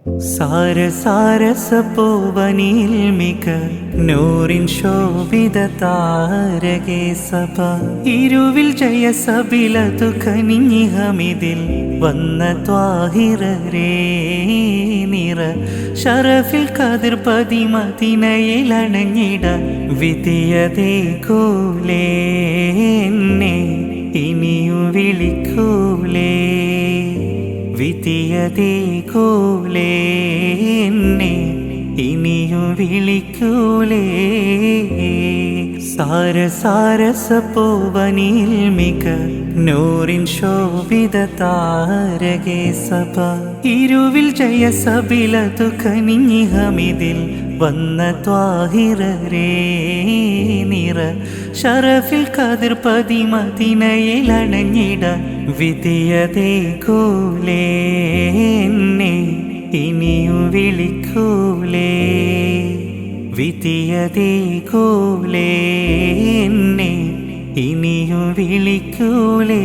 സാരസാരസപോവനിൽ മിക നൂറിൻ ശോഭിത താരകേ സഭ ഇരുവിൽ ജയ സബിലതു കനിഞ്ഞിഹമിതിൽ വന്ന ത്വാഹിറരേ നിറ ഷറഫിൽ കതിർ പതിമതിനയിലണഞ്ഞിട വിധിയതേ കോലേ എന്നെ ഇനിയും വിളിക്കൂലേ വിധിയതേ കോലേ എന്നെ ഇനിയും വിളിക്കൂലേ സാരസാരസപോവനിൽ മിക നൂറിൻ ശോഭിത താരകേ സഭ ഇരുവിൽ ജയ സബിലതു കനിഞ്ഞിഹമിതിൽ വന്ന ത്വാഹിറരേ നിറ ഷറഫിൽ കതിർ പതിമതിനയിലണഞ്ഞിട വിധിയതേ കോലേ എന്നെ ഇനിയും വിളിക്കൂലേ വിധിയതേ കോലേ എന്നെ ഇനിയും വിളിക്കൂലേ